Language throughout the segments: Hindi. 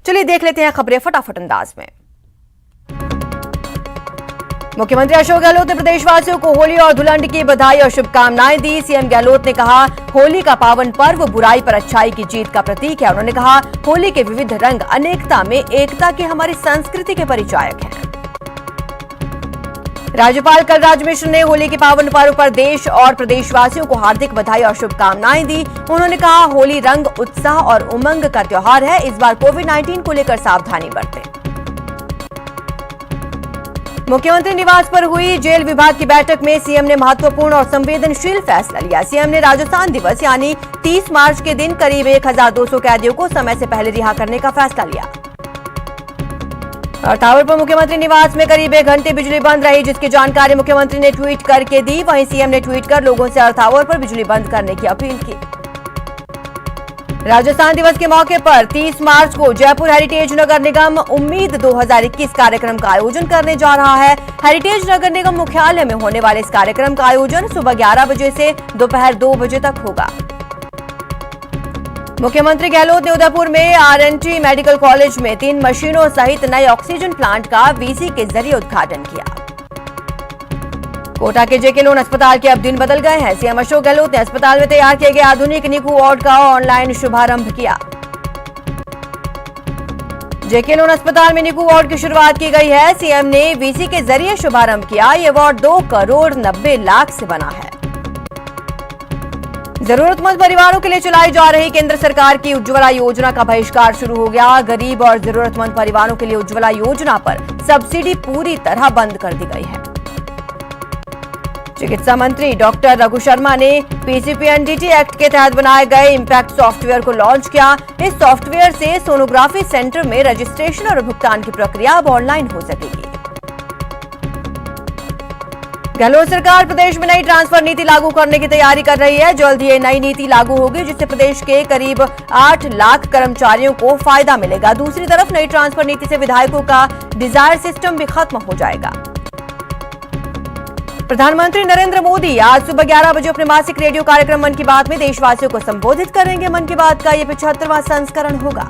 चलिए देख लेते हैं खबरें फटाफट अंदाज में। मुख्यमंत्री अशोक गहलोत ने प्रदेशवासियों को होली और धुलंड की बधाई और शुभकामनाएं दी। सीएम गहलोत ने कहा, होली का पावन पर्व बुराई पर अच्छाई की जीत का प्रतीक है। उन्होंने कहा, होली के विविध रंग अनेकता में एकता की हमारी संस्कृति के परिचायक हैं। राज्यपाल कलराज मिश्र ने होली के पावन पर्व पर देश और प्रदेशवासियों को हार्दिक बधाई और शुभकामनाएं दी। उन्होंने कहा, होली रंग, उत्साह और उमंग का त्योहार है। इस बार कोविड-19 को लेकर सावधानी बरतें। मुख्यमंत्री निवास पर हुई जेल विभाग की बैठक में सीएम ने महत्वपूर्ण और संवेदनशील फैसला लिया। सीएम ने राजस्थान दिवस यानी 30 मार्च के दिन करीब 1200 कैदियों को समय से पहले रिहा करने का फैसला लिया। अर्थावर पर मुख्यमंत्री निवास में करीब 1 घंटे बिजली बंद रही, जिसकी जानकारी मुख्यमंत्री ने ट्वीट करके दी। वहीं सीएम ने ट्वीट कर लोगों से अर्थावर पर बिजली बंद करने की अपील की। राजस्थान दिवस के मौके पर 30 मार्च को जयपुर हेरिटेज नगर निगम उम्मीद 2021 कार्यक्रम का आयोजन करने जा रहा है। हेरिटेज नगर निगम मुख्यालय में होने वाले इस कार्यक्रम का आयोजन सुबह 11 बजे से दोपहर 2 बजे तक होगा। मुख्यमंत्री गहलोत ने उदयपुर में आरएनटी मेडिकल कॉलेज में 3 मशीनों सहित नए ऑक्सीजन प्लांट का वीसी के जरिए उद्घाटन किया। कोटा के जेके लोन अस्पताल के अब दिन बदल गए हैं। सीएम अशोक गहलोत ने अस्पताल में तैयार किए गए आधुनिक निकू वार्ड का ऑनलाइन शुभारंभ किया। जेके लोन अस्पताल में निकू वार्ड की शुरुआत की गई है। सीएम ने वीसी के जरिए शुभारंभ किया। यह वार्ड 2 करोड़ 90 लाख से बना है। जरूरतमंद परिवारों के लिए चलाई जा रही केंद्र सरकार की उज्ज्वला योजना का बहिष्कार शुरू हो गया। गरीब और जरूरतमंद परिवारों के लिए उज्ज्वला योजना पर सब्सिडी पूरी तरह बंद कर दी गई है। चिकित्सा मंत्री डॉक्टर रघु शर्मा ने पीसीपीएनडीटी एक्ट के तहत बनाए गए इम्पैक्ट सॉफ्टवेयर को लॉन्च किया। इस सॉफ्टवेयर से सोनोग्राफी सेंटर में रजिस्ट्रेशन और भुगतान की प्रक्रिया अब ऑनलाइन हो सकेगी। गहलोत सरकार प्रदेश में नई ट्रांसफर नीति लागू करने की तैयारी कर रही है। जल्द ही नई नीति लागू होगी, जिससे प्रदेश के करीब 8 लाख कर्मचारियों को फायदा मिलेगा। दूसरी तरफ नई ट्रांसफर नीति से विधायकों का डिजायर सिस्टम भी खत्म हो जाएगा। प्रधानमंत्री नरेंद्र मोदी आज सुबह 11 बजे अपने मासिक रेडियो कार्यक्रम मन की बात में देशवासियों को संबोधित करेंगे। मन की बात का यह 75वां संस्करण होगा।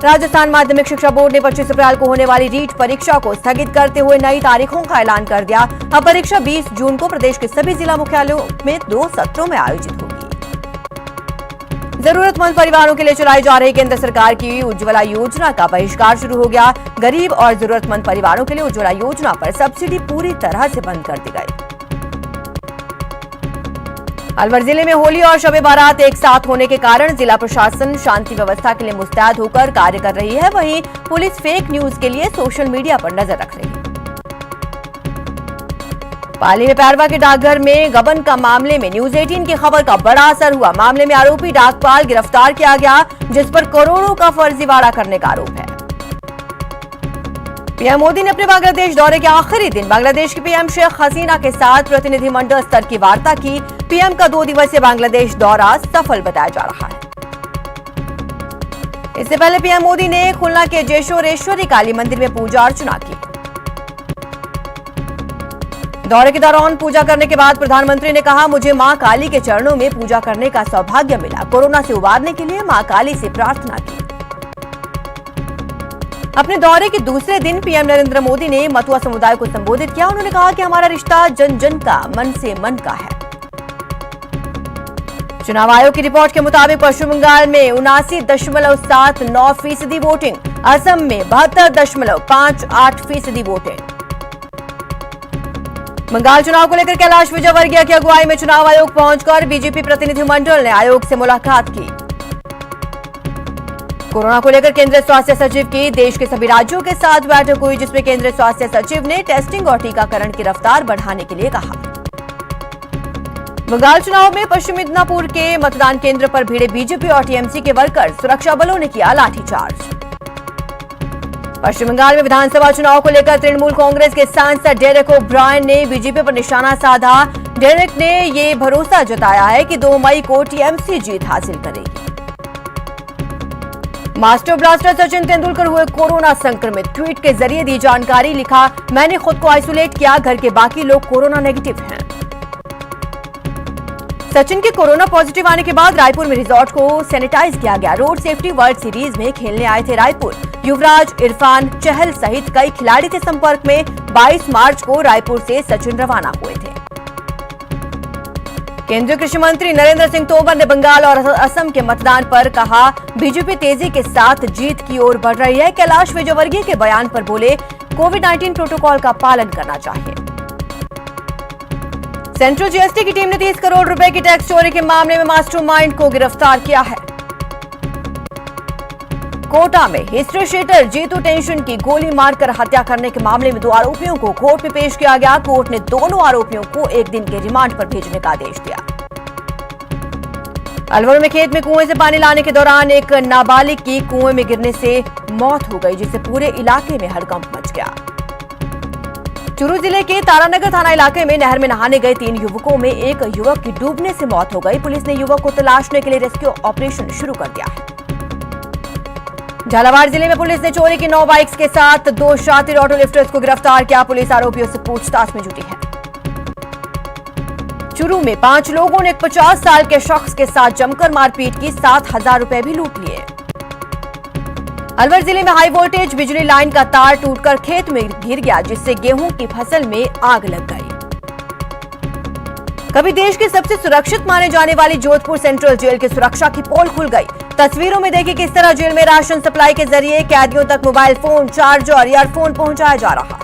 राजस्थान माध्यमिक शिक्षा बोर्ड ने 25 अप्रैल को होने वाली रीट परीक्षा को स्थगित करते हुए नई तारीखों का ऐलान कर दिया। अब परीक्षा 20 जून को प्रदेश के सभी जिला मुख्यालयों में 2 सत्रों में आयोजित होगी। जरूरतमंद परिवारों के लिए चलाई जा रही केंद्र सरकार की उज्ज्वला योजना का बहिष्कार शुरू हो गया। गरीब और जरूरतमंद परिवारों के लिए उज्ज्वला योजना पर सब्सिडी पूरी तरह से बंद कर दी गई। अलवर जिले में होली और शब बारात एक साथ होने के कारण जिला प्रशासन शांति व्यवस्था के लिए मुस्तैद होकर कार्य कर रही है। वहीं पुलिस फेक न्यूज के लिए सोशल मीडिया पर नजर रख रही है। पाली में पैरवा के डाकघर में गबन का मामले में न्यूज 18 की खबर का बड़ा असर हुआ। मामले में आरोपी डाकपाल गिरफ्तार किया गया, जिस पर करोड़ों का फर्जीवाड़ा करने का आरोप है। पीएम मोदी ने अपने बांग्लादेश दौरे के आखिरी दिन बांग्लादेश की पीएम शेख हसीना के साथ प्रतिनिधिमंडल स्तर की वार्ता की। पीएम का 2 दिवसीय बांग्लादेश दौरा सफल बताया जा रहा है। इससे पहले पीएम मोदी ने खुलना के जेशोरेश्वरी काली मंदिर में पूजा अर्चना की। दौरे के दौरान पूजा करने के बाद प्रधानमंत्री ने कहा, मुझे मां काली के चरणों में पूजा करने का सौभाग्य मिला। कोरोना से उबारने के लिए मां काली से प्रार्थना की। अपने दौरे के दूसरे दिन पीएम नरेंद्र मोदी ने मतुआ समुदाय को संबोधित किया। उन्होंने कहा कि हमारा रिश्ता जन जन का, मन से मन का है। चुनाव आयोग की रिपोर्ट के मुताबिक पश्चिम बंगाल में 79.79% वोटिंग, असम में 72.58% वोटिंग। बंगाल चुनाव को लेकर कैलाश विजयवर्गीय की अगुवाई में चुनाव आयोग पहुंचकर बीजेपी प्रतिनिधिमंडल ने आयोग से मुलाकात की। कोरोना को लेकर केंद्रीय स्वास्थ्य सचिव की देश के सभी राज्यों के साथ बैठक हुई, जिसमें केंद्रीय स्वास्थ्य सचिव ने टेस्टिंग और टीकाकरण की रफ्तार बढ़ाने के लिए कहा। बंगाल चुनाव में पश्चिम मिदनापुर के मतदान केंद्र पर भिड़े बीजेपी और टीएमसी के वर्कर्स, सुरक्षा बलों ने किया लाठीचार्ज। पश्चिम बंगाल में विधानसभा चुनाव को लेकर तृणमूल कांग्रेस के सांसद डेरेक ओब्रायन ने बीजेपी पर निशाना साधा। डेरेक ने ये भरोसा जताया है कि 2 मई को टीएमसी जीत हासिल करेगी। मास्टर ब्लास्टर सचिन तेंदुलकर हुए कोरोना संक्रमित, ट्वीट के जरिए दी जानकारी। लिखा, मैंने खुद को आइसोलेट किया, घर के बाकी लोग कोरोना नेगेटिव हैं। सचिन के कोरोना पॉजिटिव आने के बाद रायपुर में रिजॉर्ट को सैनिटाइज किया गया। रोड सेफ्टी वर्ल्ड सीरीज में खेलने आए थे रायपुर। युवराज, इरफान, चहल सहित कई खिलाड़ी थे संपर्क में। 22 मार्च को रायपुर से सचिन रवाना हुए थे। केंद्रीय कृषि मंत्री नरेंद्र सिंह तोमर ने बंगाल और असम के मतदान पर कहा, बीजेपी तेजी के साथ जीत की ओर बढ़ रही है। कैलाश विजयवर्गीय के बयान पर बोले, कोविड-19 प्रोटोकॉल का पालन करना चाहिए। सेंट्रल जीएसटी की टीम ने 30 करोड़ रुपए की टैक्स चोरी के मामले में मास्टरमाइंड को गिरफ्तार किया है। कोटा में हिस्ट्री शीटर जीतू टेंशन की गोली मारकर हत्या करने के मामले में 2 आरोपियों को कोर्ट में पेश किया गया। कोर्ट ने दोनों आरोपियों को 1 दिन के रिमांड पर भेजने का आदेश दिया। अलवर में खेत में कुएं से पानी लाने के दौरान एक नाबालिग की कुएं में गिरने से मौत हो गई, जिससे पूरे इलाके में हड़कंप मच गया। चूरू जिले के तारानगर थाना इलाके में नहर में नहाने गए 3 युवकों में एक युवक की डूबने से मौत हो गई। पुलिस ने युवक को तलाशने के लिए रेस्क्यू ऑपरेशन शुरू कर दिया है। झालावाड़ जिले में पुलिस ने चोरी की 9 बाइक्स के साथ 2 शातिर ऑटो लिफ्टर्स को गिरफ्तार किया। पुलिस आरोपियों से पूछताछ में जुटी है। चूरू में 5 लोगों ने एक 50 साल के शख्स के साथ जमकर मारपीट की, 7,000 रुपए भी लूट लिए। अलवर जिले में हाई वोल्टेज बिजली लाइन का तार टूटकर खेत में गिर गया, जिससे गेहूं की फसल में आग लग गई। कभी देश की सबसे सुरक्षित माने जाने वाली जोधपुर सेंट्रल जेल की सुरक्षा की पोल खुल गई। तस्वीरों में देखिए किस तरह जेल में राशन सप्लाई के जरिए कैदियों तक मोबाइल फोन, चार्जर, ईयरफोन पहुंचाया जा रहा है।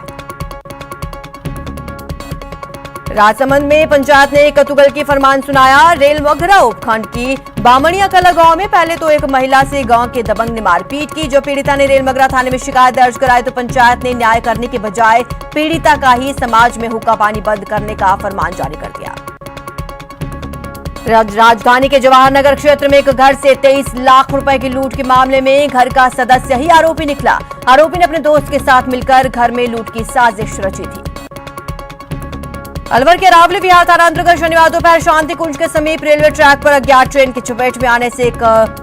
राजसमंद में पंचायत ने एक कतुगल की फरमान सुनाया। रेल मोगरा उपखंड की बामणिया कला गांव में पहले तो एक महिला से गांव के दबंग ने मारपीट की। जो पीड़िता ने रेल मोगरा थाने में शिकायत दर्ज कराई तो पंचायत ने न्याय करने के बजाय पीड़िता का ही समाज में हुक्का पानी बंद करने का फरमान जारी कर दिया। राजधानी के जवाहर नगर क्षेत्र में एक घर से 23 लाख रुपए की लूट के मामले में घर का सदस्य ही आरोपी निकला। आरोपी ने अपने दोस्त के साथ मिलकर घर में लूट की साजिश रची थी। अलवर के रावली विहार थाना अंतर्गत शनिवार दोपहर शांति कुंज के समीप रेलवे ट्रैक पर अज्ञात ट्रेन की चपेट में आने से एक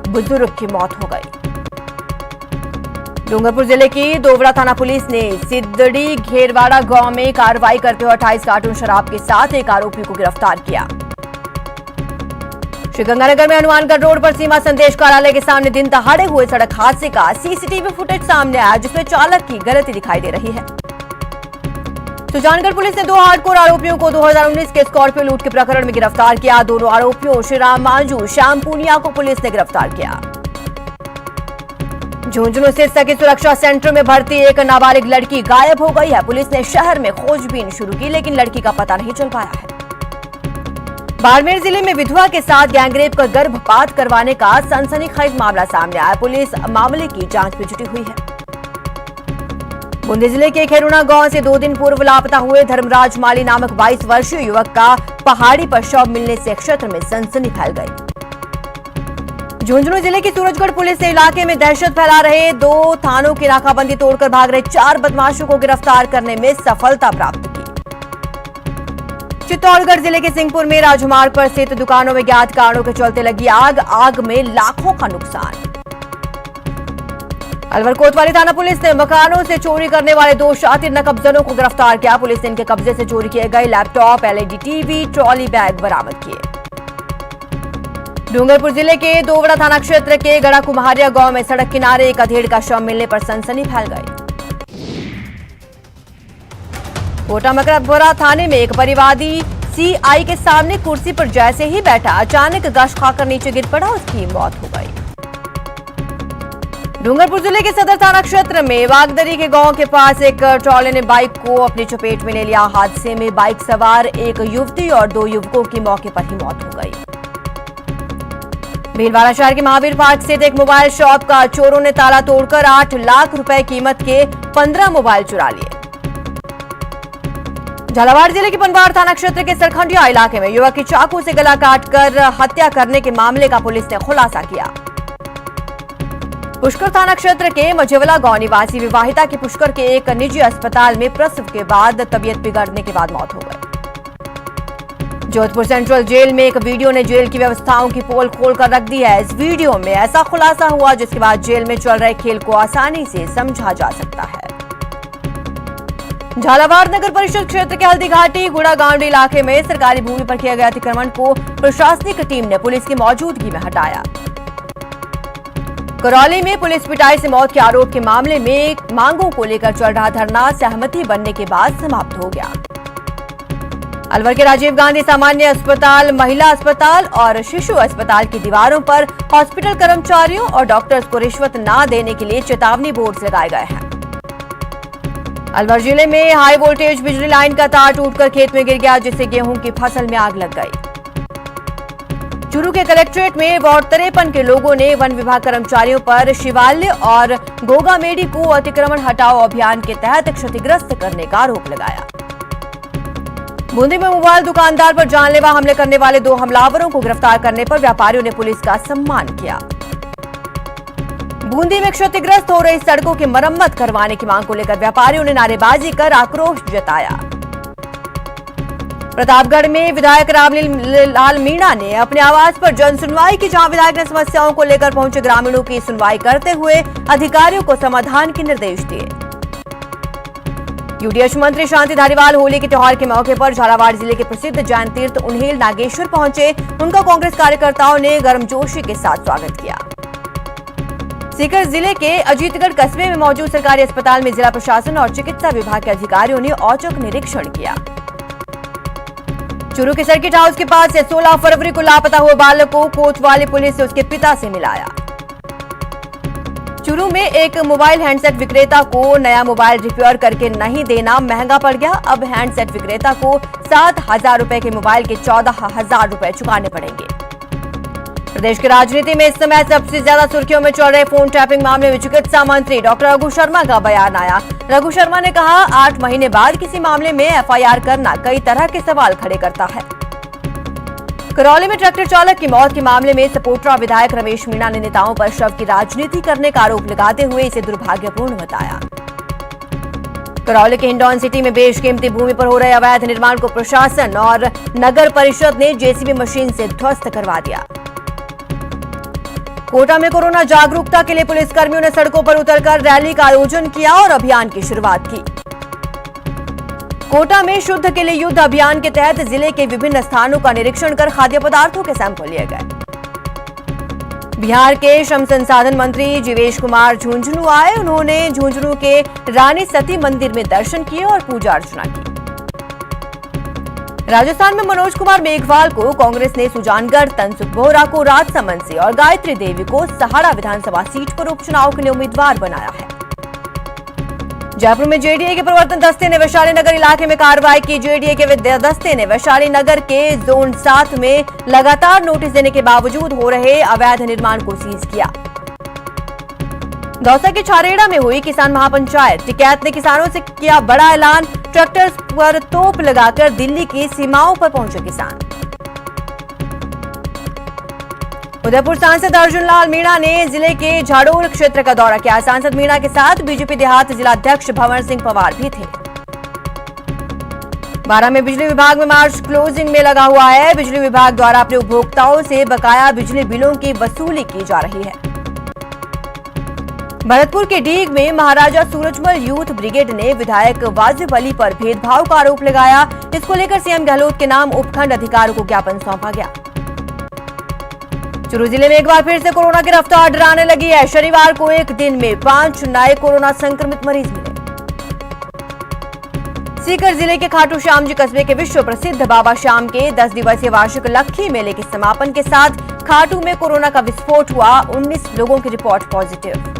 बुजुर्ग की मौत हो गई। डूंगरपुर जिले की दोवड़ा थाना पुलिस ने सिद्धड़ी घेरवाड़ा गांव में कार्रवाई करते हुए 28 कार्टून शराब के साथ एक आरोपी को गिरफ्तार किया। श्रीगंगानगर में हनुमानगढ़ रोड पर सीमा संदेश कार्यालय के सामने दिन दहाड़े हुए सड़क हादसे का सीसीटीवी फुटेज सामने आया, जिसमें चालक की गलती दिखाई दे रही है। सुजानगढ़ पुलिस ने 2 हार्डकोर आरोपियों को 2019 के स्कॉर्पियो लूट के प्रकरण में गिरफ्तार किया। दोनों आरोपियों श्रीराम मांझू, श्याम पूनिया को पुलिस ने गिरफ्तार किया। झुंझुनू स्थित सखी सुरक्षा सेंटर में भर्ती एक नाबालिग लड़की गायब हो गई है। पुलिस ने शहर में खोजबीन शुरू की, लेकिन लड़की का पता नहीं चल पाया है। बाड़मेर जिले में विधवा के साथ गैंगरेप कर गर्भपात करवाने का सनसनीखेज मामला सामने आया। पुलिस मामले की जांच में जुटी हुई है। बूंदी जिले के खेरुणा गांव से 2 दिन पूर्व लापता हुए धर्मराज माली नामक 22 वर्षीय युवक का पहाड़ी पर शव मिलने से क्षेत्र में सनसनी फैल गई। झुंझुनू जिले की सूरजगढ़ पुलिस ने इलाके में दहशत फैला रहे 2 थानों की नाकाबंदी तोड़कर भाग रहे 4 बदमाशों को गिरफ्तार करने में सफलता प्राप्त की। चित्तौड़गढ़ जिले के सिंहपुर में राजमार्ग पर स्थित दुकानों में ज्ञात कारणों के चलते लगी आग में लाखों का नुकसान। अलवर कोतवाली थाना पुलिस ने मकानों से चोरी करने वाले 2 शातिर नकबजनों को गिरफ्तार किया। पुलिस ने इनके कब्जे से चोरी किए गए laptop, LED TV, trolley bag बरामद किए। डूंगरपुर जिले के दोवड़ा थाना क्षेत्र के गड़ा कुम्हारिया गांव में सड़क किनारे एक अधेड़ का शव मिलने पर सनसनी फैल गई। कोटा मकरपुरा थाने में एक परिवादी सीआई के सामने कुर्सी पर जैसे ही बैठा अचानक गश खाकर नीचे गिर पड़ा, उसकी मौत हो गई। डूंगरपुर जिले के सदर थाना क्षेत्र में वागदरी के गांव के पास एक ट्रॉले ने बाइक को अपनी चपेट में ले लिया। हादसे में बाइक सवार एक युवती और 2 युवकों की मौके पर ही मौत हो गई। भीलवाड़ा शहर के महावीर पार्क स्थित एक मोबाइल शॉप का चोरों ने ताला तोड़कर 8 लाख रुपए कीमत के 15 मोबाइल चुरा लिए। झालावाड़ जिले के पनवाड़ थाना क्षेत्र के सरखंडिया इलाके में युवक की चाकू से गला काटकर हत्या करने के मामले का पुलिस ने खुलासा किया। पुष्कर थाना क्षेत्र के मझेवला गांव निवासी विवाहिता की पुष्कर के एक निजी अस्पताल में प्रसव के बाद तबीयत बिगड़ने के बाद मौत हो गई। जोधपुर सेंट्रल जेल में एक वीडियो ने जेल की व्यवस्थाओं की पोल खोलकर रख दी है। इस वीडियो में ऐसा खुलासा हुआ जिसके बाद जेल में चल रहे खेल को आसानी से समझा जा सकता है। झालावाड़ नगर परिषद क्षेत्र के हल्दीघाटी गुड़ा गांवडी इलाके में सरकारी भूमि पर किए गए अतिक्रमण को प्रशासनिक टीम ने पुलिस की मौजूदगी में हटाया। करौली में पुलिस पिटाई से मौत के आरोप के मामले में मांगों को लेकर चल रहा धरना सहमति बनने के बाद समाप्त हो गया। अलवर के राजीव गांधी सामान्य अस्पताल, महिला अस्पताल और शिशु अस्पताल की दीवारों पर हॉस्पिटल कर्मचारियों और डॉक्टर्स को रिश्वत न देने के लिए चेतावनी बोर्ड लगाए गए हैं। अलवर जिले में हाई वोल्टेज बिजली लाइन का तार टूटकर खेत में गिर गया, जिससे गेहूं की फसल में आग लग गई। चूरू के कलेक्ट्रेट में वार्ड 53 के लोगों ने वन विभाग कर्मचारियों पर शिवालय और गोगामेडी को अतिक्रमण हटाओ अभियान के तहत क्षतिग्रस्त करने का आरोप लगाया। बूंदी में मोबाइल दुकानदार पर जानलेवा हमले करने वाले 2 हमलावरों को गिरफ्तार करने पर व्यापारियों ने पुलिस का सम्मान किया। बूंदी में क्षतिग्रस्त हो रही सड़कों की मरम्मत करवाने की मांग को लेकर व्यापारियों ने नारेबाजी कर आक्रोश जताया। प्रतापगढ़ में विधायक रामलाल मीणा ने अपने आवास पर जन सुनवाई की, जहां विधायक ने समस्याओं को लेकर पहुंचे ग्रामीणों की सुनवाई करते हुए अधिकारियों को समाधान के निर्देश दिए। यूडीएच मंत्री शांति धारीवाल होली के त्योहार के मौके पर झालावाड़ जिले के प्रसिद्ध जैन तीर्थ उन्हेल नागेश्वर पहुंचे। उनका कांग्रेस कार्यकर्ताओं ने गर्मजोशी के साथ स्वागत किया। सीकर जिले के अजीतगढ़ कस्बे में मौजूद सरकारी अस्पताल में जिला प्रशासन और चिकित्सा विभाग के अधिकारियों ने औचक निरीक्षण किया। चूरू के सर्किट हाउस के पास से 16 फरवरी को लापता हुए बालक को कोतवाली पुलिस ने उसके पिता से मिलाया। चूरू में एक मोबाइल हैंडसेट विक्रेता को नया मोबाइल रिपेयर करके नहीं देना महंगा पड़ गया। अब हैंडसेट विक्रेता को 7,000 रुपए के मोबाइल के 14,000 रुपए चुकाने पड़ेंगे। प्रदेश की राजनीति में इस समय सबसे ज्यादा सुर्खियों में चल रहे फोन टैपिंग मामले में चिकित्सा मंत्री डॉक्टर रघु शर्मा का बयान आया। रघु शर्मा ने कहा, 8 महीने बाद किसी मामले में एफआईआर करना कई तरह के सवाल खड़े करता है। करौली में ट्रैक्टर चालक की मौत के मामले में सपोटरा विधायक रमेश मीणा ने नेताओं पर शव की राजनीति करने का आरोप लगाते हुए इसे दुर्भाग्यपूर्ण बताया। करौली के हिंडौन सिटी में बेशकीमती भूमि पर हो रहे अवैध निर्माण को प्रशासन और नगर परिषद ने जेसीबी मशीन से ध्वस्त करवा दिया। कोटा में कोरोना जागरूकता के लिए पुलिसकर्मियों ने सड़कों पर उतरकर रैली का आयोजन किया और अभियान की शुरुआत की। कोटा में शुद्ध के लिए युद्ध अभियान के तहत जिले के विभिन्न स्थानों का निरीक्षण कर खाद्य पदार्थों के सैंपल लिए गए। बिहार के श्रम संसाधन मंत्री जीवेश कुमार झुंझुनू आए। उन्होंने झुंझुनू के रानी सती मंदिर में दर्शन किए और पूजा अर्चना की। राजस्थान में मनोज कुमार मेघवाल को कांग्रेस ने सुजानगढ़, तनसुख बोहरा को राजसमंद से और गायत्री देवी को सहाड़ा विधानसभा सीट पर उपचुनाव के लिए उम्मीदवार बनाया है। जयपुर में जेडीए के प्रवर्तन दस्ते ने वैशाली नगर इलाके में कार्रवाई की। जेडीए के दस्ते ने वैशाली नगर के जोन 7 में लगातार नोटिस देने के बावजूद हो रहे अवैध निर्माण को सीज किया। दौसा के छारेड़ा में हुई किसान महापंचायत। टिकैत ने किसानों से किया बड़ा ऐलान। ट्रैक्टर पर तोप लगाकर दिल्ली की सीमाओं पर पहुंचे किसान। उदयपुर सांसद अर्जुन लाल मीणा ने जिले के झाड़ोल क्षेत्र का दौरा किया। सांसद मीणा के साथ बीजेपी देहात जिलाध्यक्ष भंवर सिंह पवार भी थे। बारां में बिजली विभाग में मार्च क्लोजिंग में लगा हुआ है। बिजली विभाग द्वारा अपने उपभोक्ताओं से बकाया बिजली बिलों की वसूली की जा रही है। भरतपुर के डीग में महाराजा सूरजमल यूथ ब्रिगेड ने विधायक वाजिब अली पर भेदभाव का आरोप लगाया। इसको लेकर सीएम गहलोत के नाम उपखंड अधिकारियों को ज्ञापन सौंपा गया। चूरू जिले में एक बार फिर से कोरोना की रफ्तार डराने लगी है। शनिवार को एक दिन में 5 नए कोरोना संक्रमित मरीज मिले। सीकर जिले के खाटू श्याम जी कस्बे के विश्व प्रसिद्ध बाबा श्याम के 10 दिवसीय वार्षिक लक्खी मेले के समापन के साथ खाटू में कोरोना का विस्फोट हुआ। 19 लोगों की रिपोर्ट पॉजिटिव।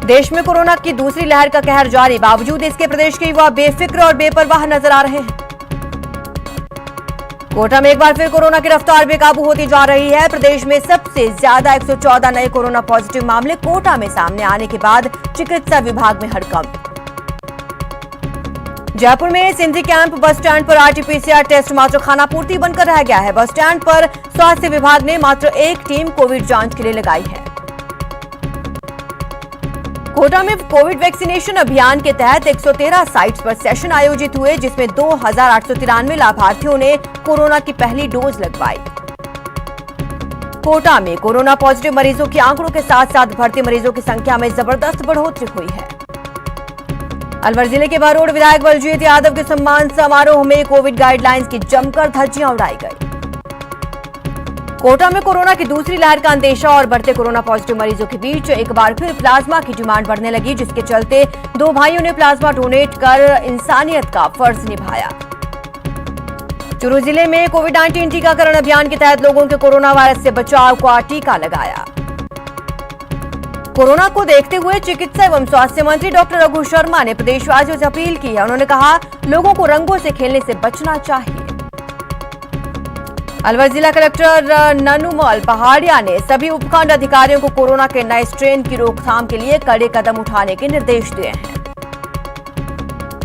देश में कोरोना की दूसरी लहर का कहर जारी, बावजूद इसके प्रदेश के युवा बेफिक्र और बेपरवाह नजर आ रहे हैं। कोटा में एक बार फिर कोरोना की रफ्तार बेकाबू होती जा रही है। प्रदेश में सबसे ज्यादा 114 नए कोरोना पॉजिटिव मामले कोटा में सामने आने के बाद चिकित्सा विभाग में हड़कंप। जयपुर में सिंधी कैंप बस स्टैंड पर आरटीपीसीआर टेस्ट मात्र खानापूर्ति बनकर रह गया है। बस स्टैंड पर स्वास्थ्य विभाग ने मात्र एक टीम कोविड जांच के लिए लगाई है। कोटा में कोविड वैक्सीनेशन अभियान के तहत 113 साइट्स पर सेशन आयोजित हुए, जिसमें 2,893 लाभार्थियों ने कोरोना की पहली डोज लगवाई। कोटा में कोरोना पॉजिटिव मरीजों के आंकड़ों के साथ साथ भर्ती मरीजों की संख्या में जबरदस्त बढ़ोतरी हुई है। अलवर जिले के बहरोड विधायक बलजीत यादव के सम्मान समारोह में कोविड गाइडलाइंस की जमकर धज्जियां उड़ाई गई। कोटा में कोरोना की दूसरी लहर का अंदेशा और बढ़ते कोरोना पॉजिटिव मरीजों के बीच एक बार फिर प्लाज्मा की डिमांड बढ़ने लगी, जिसके चलते दो भाइयों ने प्लाज्मा डोनेट कर इंसानियत का फर्ज निभाया। चूरू जिले में कोविड-19 टीकाकरण अभियान के तहत लोगों के कोरोना वायरस से बचाव का टीका लगाया। कोरोना को देखते हुए चिकित्सा एवं स्वास्थ्य मंत्री डॉक्टर रघु शर्मा ने प्रदेशवासियों से अपील की है। उन्होंने कहा, लोगों को रंगों से खेलने से बचना चाहिए। अलवर जिला कलेक्टर ननुमल पहाड़िया ने सभी उपखंड अधिकारियों को कोरोना के नए स्ट्रेन की रोकथाम के लिए कड़े कदम उठाने के निर्देश दिए हैं।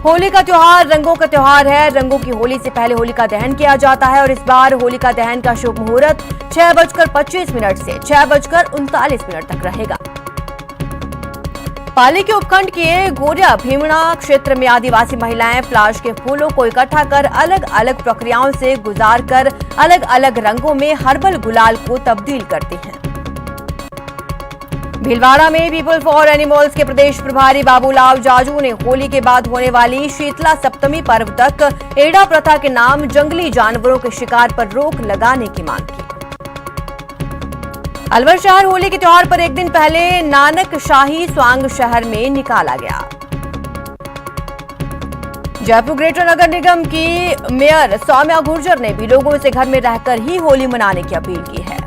होली का त्योहार रंगों का त्योहार है। रंगों की होली से पहले होलिका दहन किया जाता है और इस बार होलिका दहन का शुभ मुहूर्त 6:25 से 6:39 तक रहेगा। पाली के उपखंड के गोरिया भीमड़ा क्षेत्र में आदिवासी महिलाएं प्लाश के फूलों को इकट्ठा कर अलग अलग प्रक्रियाओं से गुजार कर अलग अलग रंगों में हर्बल गुलाल को तब्दील करती हैं। भीलवाड़ा में पीपल फॉर एनिमल्स के प्रदेश प्रभारी बाबूलाल जाजू ने होली के बाद होने वाली शीतला सप्तमी पर्व तक एड़ा प्रथा के नाम जंगली जानवरों के शिकार पर रोक लगाने की मांग की। अलवर शहर होली के त्योहार पर एक दिन पहले नानक शाही स्वांग शहर में निकाला गया। जयपुर ग्रेटर नगर निगम की मेयर सौम्या गुर्जर ने भी लोगों से घर में रहकर ही होली मनाने की अपील की है।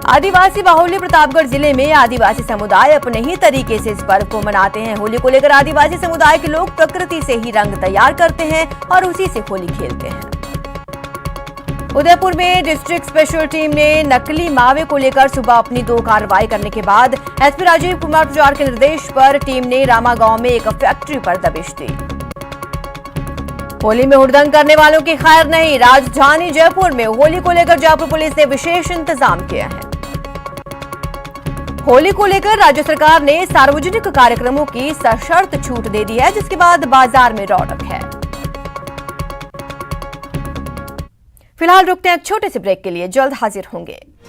आदिवासी बाहुल्य प्रतापगढ़ जिले में आदिवासी समुदाय अपने ही तरीके से इस पर्व को मनाते हैं। होली को लेकर आदिवासी समुदाय के लोग प्रकृति से ही रंग तैयार करते हैं और उसी से होली खेलते हैं। उदयपुर में डिस्ट्रिक्ट स्पेशल टीम ने नकली मावे को लेकर सुबह अपनी 2 कार्रवाई करने के बाद एसपी राजीव कुमार पुजार के निर्देश पर टीम ने रामा गांव में एक फैक्ट्री पर दबिश दी। होली में हुड़दंग करने वालों की खैर नहीं। राजधानी जयपुर में होली को लेकर जयपुर पुलिस ने विशेष इंतजाम किया है। होली को लेकर राज्य सरकार ने सार्वजनिक कार्यक्रमों की सशर्त छूट दे दी है, जिसके बाद बाजार में रौनक है। फिलहाल रुकते हैं एक छोटे से ब्रेक के लिए, जल्द हाजिर होंगे।